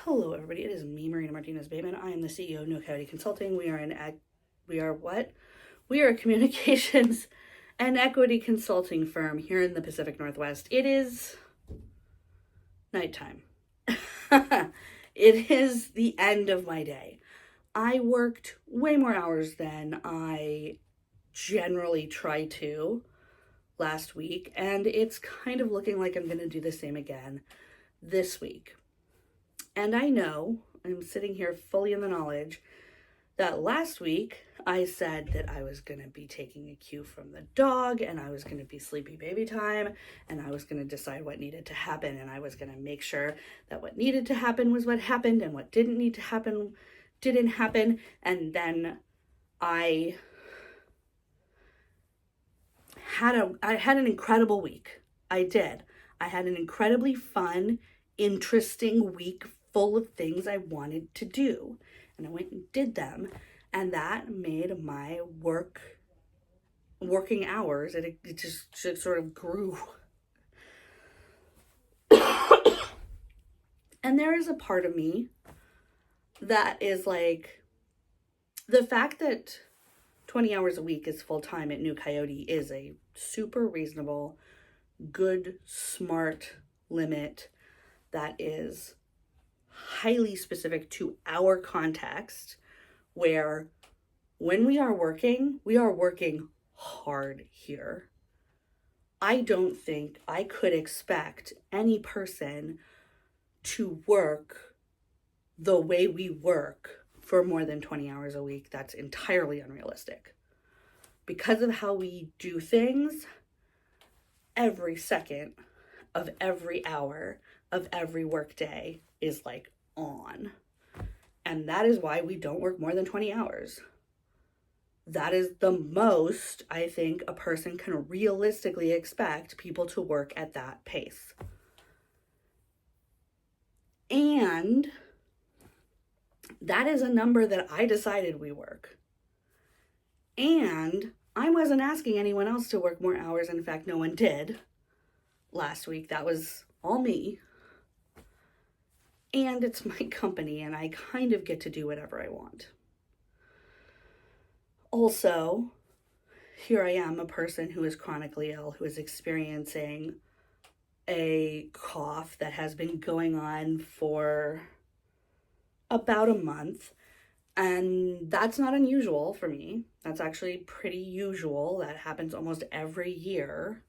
Hello, everybody. It is me, Marina Martinez-Bateman. I am the CEO of No Coyote Consulting. We are what? We are a communications and equity consulting firm here in the Pacific Northwest. It is nighttime. It is the end of my day. I worked way more hours than I generally try to last week, and it's kind of looking like I'm going to do the same again this week. And I know, I'm sitting here fully in the knowledge, that last week I said that I was going to be taking a cue from the dog and I was going to be sleepy baby time and I was going to decide what needed to happen and I was going to make sure that what needed to happen was what happened and what didn't need to happen didn't happen. And then I had an incredible week. I did. I had an incredibly fun, interesting week full of things I wanted to do. And I went and did them. And that made my working hours, it just sort of grew. And there is a part of me that is like, the fact that 20 hours a week is full time at New Coyote is a super reasonable, good, smart limit that is highly specific to our context, where when we are working hard here. I don't think I could expect any person to work the way we work for more than 20 hours a week. That's entirely unrealistic. Because of how we do things, every second of every hour of every work day is like on. And that is why we don't work more than 20 hours. That is the most I think a person can realistically expect people to work at that pace. And that is a number that I decided we work. And I wasn't asking anyone else to work more hours. In fact, no one did last week. That was all me. And it's my company, and I kind of get to do whatever I want. Also, here I am, a person who is chronically ill, who is experiencing a cough that has been going on for about a month. And that's not unusual for me. That's actually pretty usual. That happens almost every year,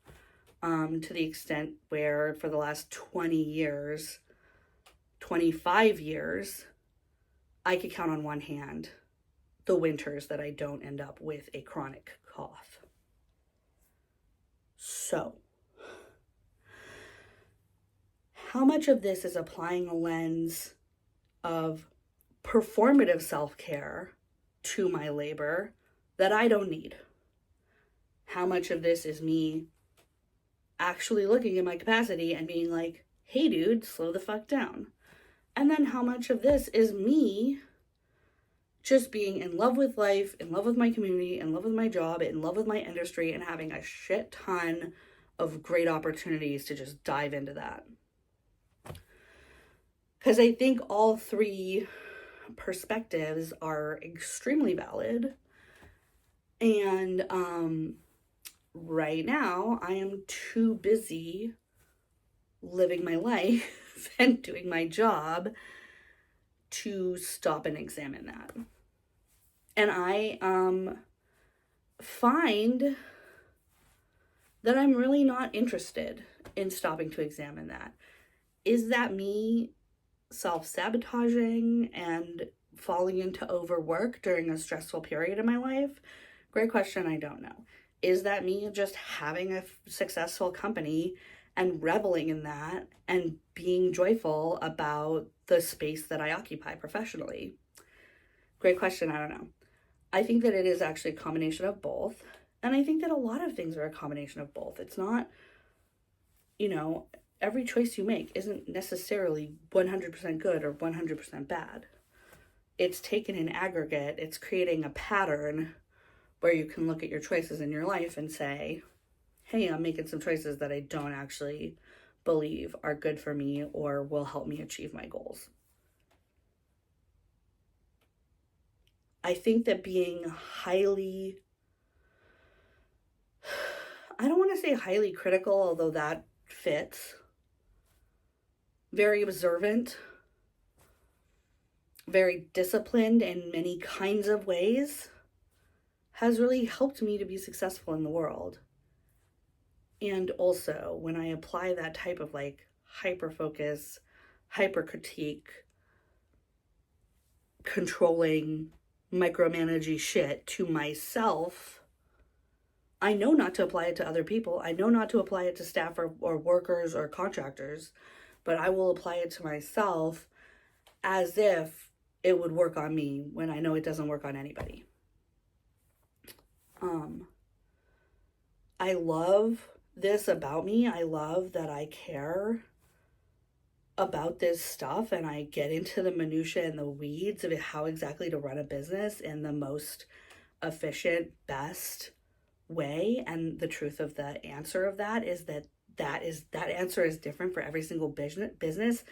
to the extent where for the last 25 years, I could count on one hand the winters that I don't end up with a chronic cough. So, how much of this is applying a lens of performative self-care to my labor that I don't need? How much of this is me actually looking at my capacity and being like, hey dude, slow the fuck down? And then how much of this is me just being in love with life, in love with my community, in love with my job, in love with my industry, and having a shit ton of great opportunities to just dive into that? Because I think all three perspectives are extremely valid. And right now, I am too busy living my life and doing my job to stop and examine that. And I find that I'm really not interested in stopping to examine that. Is that me self-sabotaging and falling into overwork during a stressful period in my life? Great question. I don't know. Is that me just having a successful company and reveling in that and being joyful about the space that I occupy professionally? Great question. I don't know. I think that it is actually a combination of both. And I think that a lot of things are a combination of both. It's not, every choice you make isn't necessarily 100% good or 100% bad. It's taken in aggregate. It's creating a pattern where you can look at your choices in your life and say, hey, I'm making some choices that I don't actually believe are good for me or will help me achieve my goals. I think that being highly, I don't want to say highly critical, although that fits, very observant, very disciplined in many kinds of ways, has really helped me to be successful in the world. And also, when I apply that type of like hyper focus, hyper critique, controlling, micromanaging shit to myself, I know not to apply it to other people. I know not to apply it to staff or workers or contractors, but I will apply it to myself as if it would work on me when I know it doesn't work on anybody. I love this about me. I love that I care about this stuff and I get into the minutia and the weeds of how exactly to run a business in the most efficient, best way. And the truth of the answer of that is that answer is different for every single business,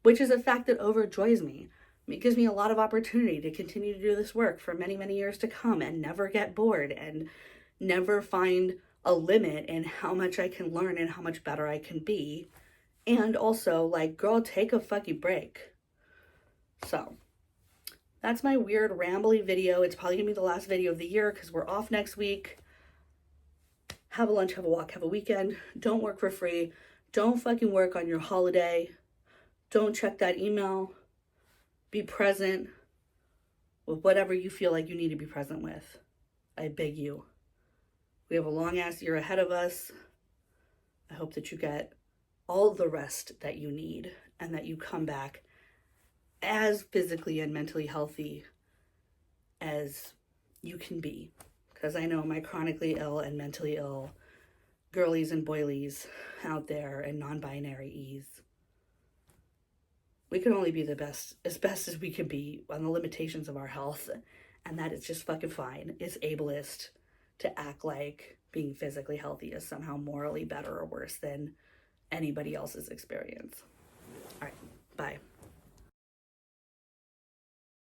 which is a fact that overjoys me. It gives me a lot of opportunity to continue to do this work for many, many years to come and never get bored and never find a limit in how much I can learn and how much better I can be. And also, like, girl, take a fucking break. So, that's my weird rambly video. It's probably gonna be the last video of the year because we're off next week. Have a lunch, have a walk, have a weekend. Don't work for free. Don't fucking work on your holiday. Don't check that email. Be present with whatever you feel like you need to be present with. I beg you. We have a long ass year ahead of us. I hope that you get all the rest that you need and that you come back as physically and mentally healthy as you can be. Because I know my chronically ill and mentally ill girlies and boilies out there and non-binary-ies, we can only be the best as we can be on the limitations of our health, and that is just fucking fine. It's ableist to act like being physically healthy is somehow morally better or worse than anybody else's experience. All right, bye.